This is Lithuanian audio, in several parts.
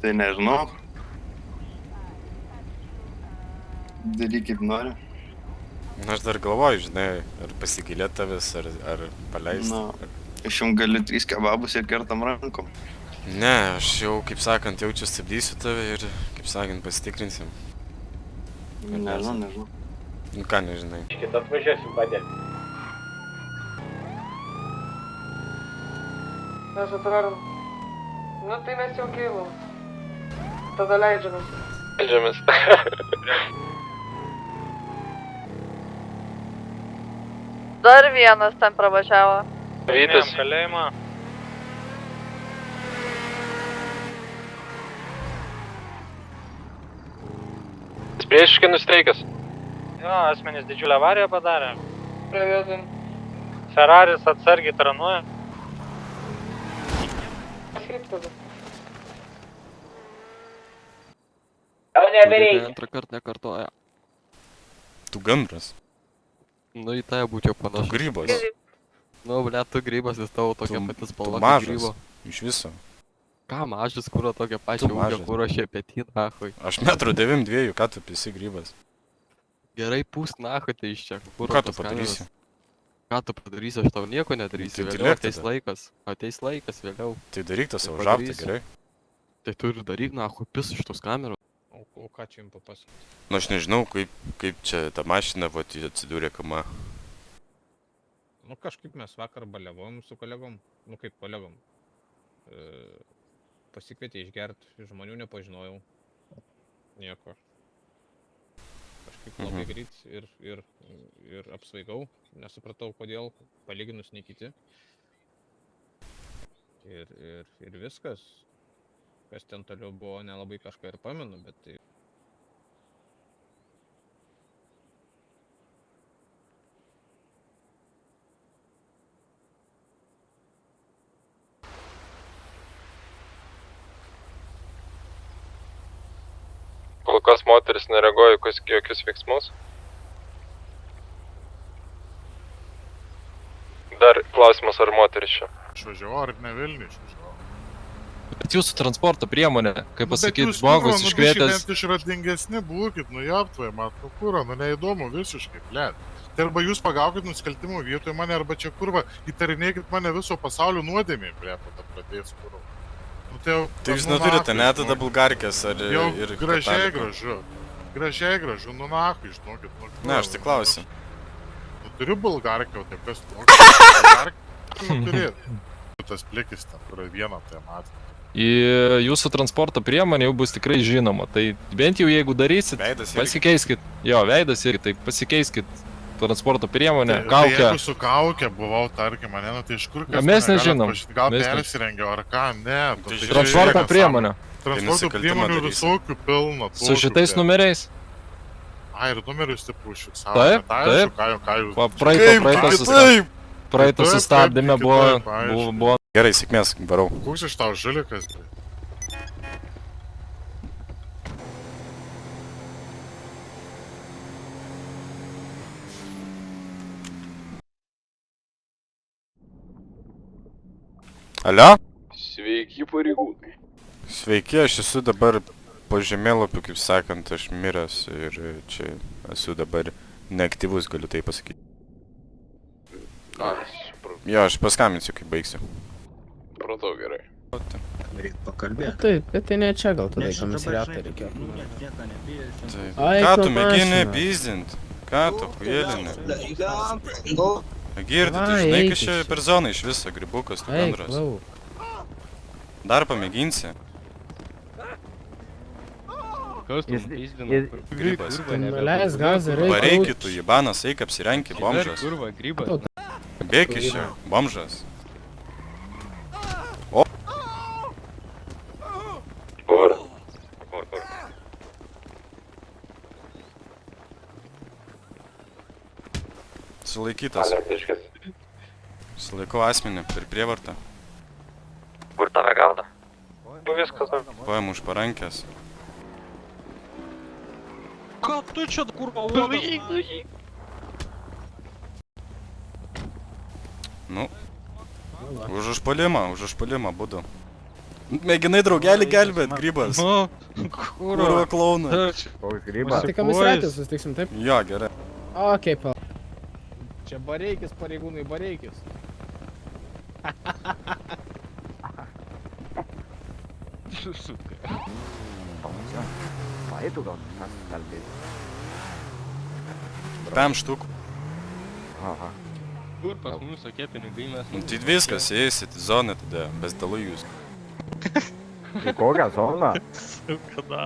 Tai nežinau. Daryk kaip nori. Aš dar galvoju, žinai, ar pasigailėt tavęs, ar paleisti. Nu, aš jums galiu 3 kebabus ir kertam rankom. Ne, aš jau, kaip sakant, jaučiu stabdysiu tave ir, kaip sakant, pasitikrinsim. Nežinau. Nu ką nežinai. Kitą atvažiuosim padėti. Mes atraram. Nu tai mes jau kylam. Tada leidžiamės. Leidžiamės. Dar vienas ten pravažiavo. Vytas. Kalėjimą. Jis priešiškai nusteikęs. Jo, asmenys didžiulę avariją padarė. Pravėdam. Ferraris atsargiai tranuoja. Kaip tada? Jau nebereikia. Antrą kartą nekartoja. Tu gandras. Nu į tai būčiau Tu panašus. grybas. Nu, ble, tu grybas, nes tavo tokia Tu- pati Tu spalva kaip mažas. grybo. Iš viso. Ką mažas, kuro tokia pačia ūgio, mažas. kuro šepetį, nahui. Aš 1,92 m, ką tu pisi grybas? Gerai, pūst nahui tai iš čia. Kuro Ką tu tos padarysi? kameros. Ką tu padarysi, aš tau nieko nedarysiu. Tai Vėliau tylėk ateis tada. laikas. Ateis laikas vėliau. Tai daryk tą savo Tai žabtą, padarysiu. gerai? Tai tu ir daryk nahui, pis iš tos kameros. O ką čia jums papasakoti? Nu aš nežinau, kaip čia ta mašina vat atsidūrė kama. Nu kažkaip mes vakar baliavom su kolegom, nu kaip kolegom. Pasikvietė išgert, žmonių nepažinojau. Nieko. Kažkaip labai greit ir apsvaigau, nesupratau kodėl, palyginus nei kiti. Ir viskas. Kas ten toliau buvo, nelabai kažką ir pamenu, bet tai... Kol kas moteris nereaguoja jokius veiksmus. Dar klausimas, ar moteris čia? Išvažiavau ar ne Vilnių išvažiavau? Bet jūsų transporto priemonė, kaip Nu, bet pasakyti, jūs, žmogus kurva, iškvietęs. Nu, biškį išradingesni būkit, nu japtvai, man, nu kurva, nu neįdomu visiškai, blėt. Tai arba jūs pagaukit nusikaltimų vietoje mane, arba čia kurva, įtarinėkit mane viso pasaulio nuodėmė, blėt, tada pradės kurva. Nu, tai jau... Tai jūs nu, neturite nachui, net tada žinokit. bulgarkės ar Jau ir... gražiai katalikų? gražu. Gražiai gražu, nu nahui, žinokit. Nu, Ne, aš tik klausiu. Nu, turiu bulgarkę, o taip kas tu. Bulgarkę turėt. Tas plikis ten, kur vieną tai matė. Jūsų transporto priemonė jau bus tikrai žinoma. Tai bent jau jeigu darysit, Veidas irgi. pasikeiskit. Jo, veidas irgi, tai pasikeiskit transporto priemonę, Tai kaukę. jeigu su kaukė buvau, tarkim, mane, nu tai iš kur kas... Mes mane gali nežinom. atpažint? Gal Mes ne- persirengiau ar ką, ne. nu, Tai tai Transporto žiūrėk, priemonė. Transporto nusikaltimą priemonių darysi. visokių pilna. Su šitais numeriais. Ai, ir numerius taip užfiksavo. Taip, Tai taip. aišku, ką jūs... Va, praeitą Taip, sustabdėme kaip buvo, kitaip, aišku. buvo. Gerai, sėkmės, varau. Koks iš tau žulikas? Alio? Sveiki, pareigūnai. Sveiki, aš esu dabar po žemėlapiu, kaip sakant, aš miręs ir čia esu dabar neaktyvus, galiu tai pasakyti. Jo, aš paskambinsiu, kai baigsiu. Supratau gerai. Reikia pakalbėti. Taip, bet tai ne čia gal tada į komisariatą reikėjo. Tai, Ai, ką tu nu, mėgini mašina. pizdint? Ką tu huėlini? Nu, Girdi, tu Vai, žinai, eik kas čia iš per zoną iš viso, gribukas, tu Eik, bendras. lauk. Dar pamėginsi? Kas Grybas. Nuleis gazą, reikia. Pareikit tu, jibanas, eik apsirenki, bomžas. Kurva, grybas. Bėk iš čia, bomžas. Sulaikytas. Sulaikau asmenį per prievartą. Kur tave gauda? Viskas. Paėmu už parankės. Ką tu čia, kurva, uodas? Nu. Už užpalimą būdu. Mėginai draugelį gelbėt, grybas. Nu, Kurva klaunas. Tai komisariatė susitiksim, taip? Jo, gerai. Okei, pala. Čia bareikis, pareigūnai, bareikis. Pem štukų. Kur pas mus tokie pinigai mes? Nu, tai viskas, eisit į zoną tada, bezdalu jūs. Į kokią zoną? Kada?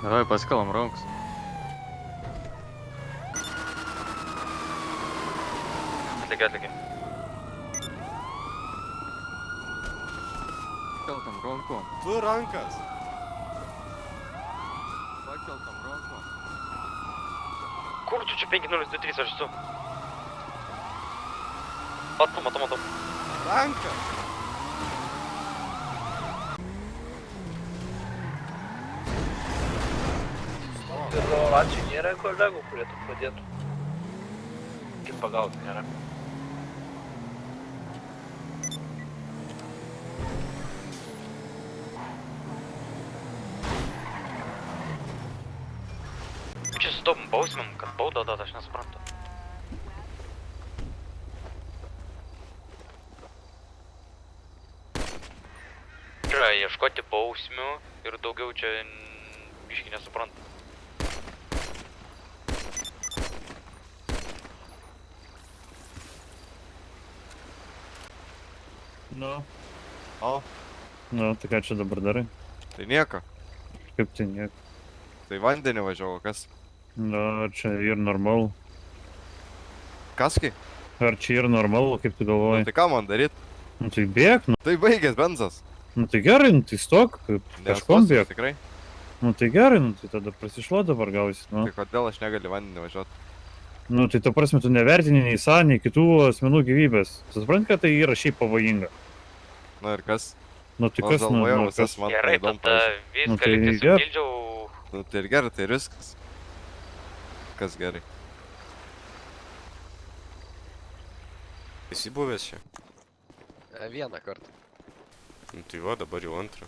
Давай paskalam rankas. Atlikė. Pakeltam ranku. Tu rankas. Pakeltam ranku. Kur tu čia 5023 aš esu? Matau. Rankas. Račiai nėra kolegų, kurie tu padėtų. Kaip pagauti nėra. Čia su tom bausmėm, kad baudą duot, aš nesuprantu. Yra ieškoti bausmių ir daugiau čia biškį nesuprantu. Nu. O? Nu, tai ką čia dabar darai? Tai nieko. Kaip tai nieko? Tai vandenį važiavo, kas? Nu, ar čia ir normalu? Kaskai? Ar čia ir normalu, kaip tu galvoji? Tai ką man daryt? Nu, tai bėg, nu. Tai baigės benzas. Nu, tai gerai, nu, tai stok, kažkom bėg. Tikrai? Nu, tai gerai, nu, tai tada prasišluot dabar gausi, nu. Tai kodėl aš negaliu vandenį važiuoti? Nu, tai ta prasme, tu nevertini nei savo, nei kitų asmenų gyvybės. Tu supranti, kad tai yra šiaip pavojinga. Nu ir kas? Nu, tai kas, nu, kas? Gerai, tada Nu, viską tai lygtai gerai. supildžiau. Nu tai ir gerai, tai ir viskas. Kas gerai? Esi buvęs čia? Vieną kartą. Nu tai va, dabar jau antrą.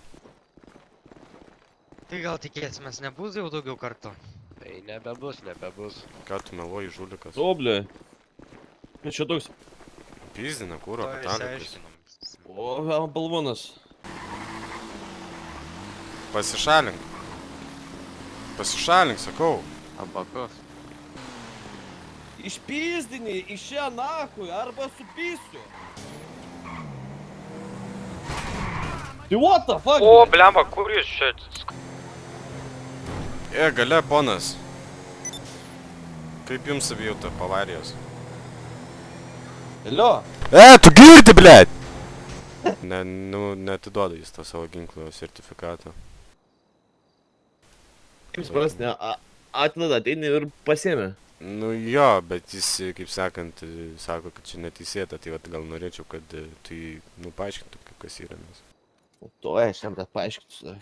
Tai gal tikėsimės nebus jau daugiau kartų? Tai nebebus. Ką tu meluoji, žulikas? O, ble. Čia toks. Pizdina, kūro, patalikas. O, balvonas. Pasišalink. Pasišalink, sakau. Abakos. Išpizdini, išė nakui, arba supysiu. Tai what the fuck? O, blemba, kur jūs čia? Gale, ponas. Kaip jums savijauta pavarijos? Alio? Tu girdi, blėt! Ne, nu, neatiduoda jis tą savo ginklo sertifikatą. Kaip supras, ne, atnada ateini ir pasiėmė. Nu jo, bet jis, kaip sakant, sako, kad čia neteisėta, tai vat gal norėčiau, kad tu jį, nu, paaiškintų, kaip kas yra, nes. O to aš jam tą paaiškinsiu.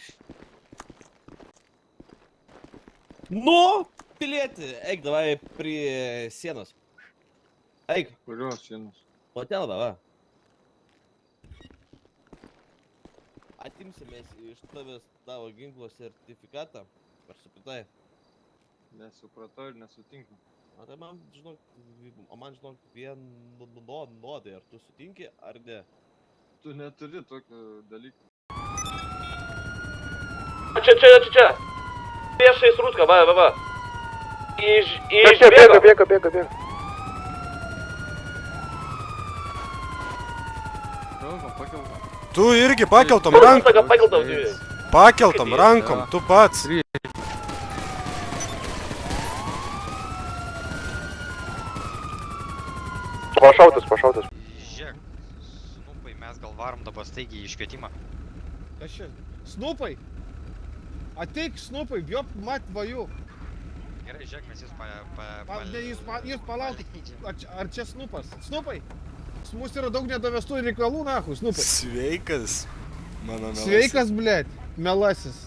Nu, pilieti, eik davai prie sienos. Eik. Kurios sienos? O ten va. Atimsimės iš tavęs tavo ginklo sertifikatą. Ar supratai? Nesupratau ir nesutinku. O tai man, žinok, vienodai, ar tu sutinki, ar ne? Tu neturi tokio dalyko. Čia. Priešais Rūtką, va. Išbėgo. Bėga. Tu irgi pakeltom rankom. Pakeltom rankom, tu pats. Pašautas. Žiūrėk, Snupai, mes gal varom dabar staigiai iškvietimą. Kas čia? Snupai! Ateik, Snupai, biop mat vaju. Gerai, žiūrėk, mes jūs Jūs palaukit, ar čia Snupas? Snupai? Pas mus yra daug nedavestų reikalų, nahu, Snupai. Sveikas, mano melasis. Sveikas, blėt, melasis.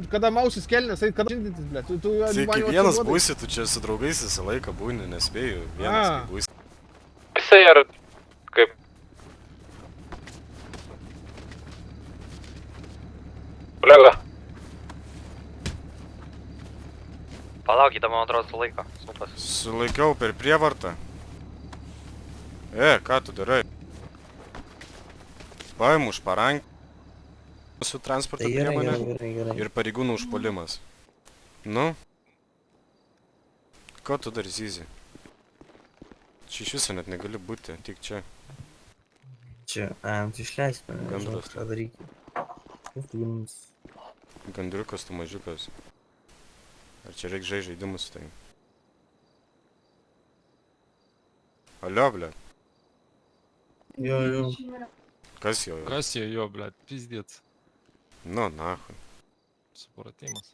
Kada mausis kelnes, kada žindytis, blėt. Tu Tai man kai jau vienas atsiduodai. būsi, tu čia su draugais visą laiką būni, nespėju. Vienas A. kai būsi. Jisai ar kaip? Kolega. Palaukite, man atrodo, sulaiko. Snupas. Sulaikiau per prievartą. Ką tu darai? Paimu už parankį su transporto priemonė ir pareigūnų užpuolimas. Nu? Ko tu dar zyzi? Čia iš viso net negali būti, tik čia. Čia, tu išleis mane, Gandras. ką daryti. Jums. Gandriukas, tu mažiukas. Ar čia reikia žaisti žaidimus su tai? Alio, ble. Jo. Kas jo? Kas jo, blėt, pizdėt. Nu, nahui. Supratimas.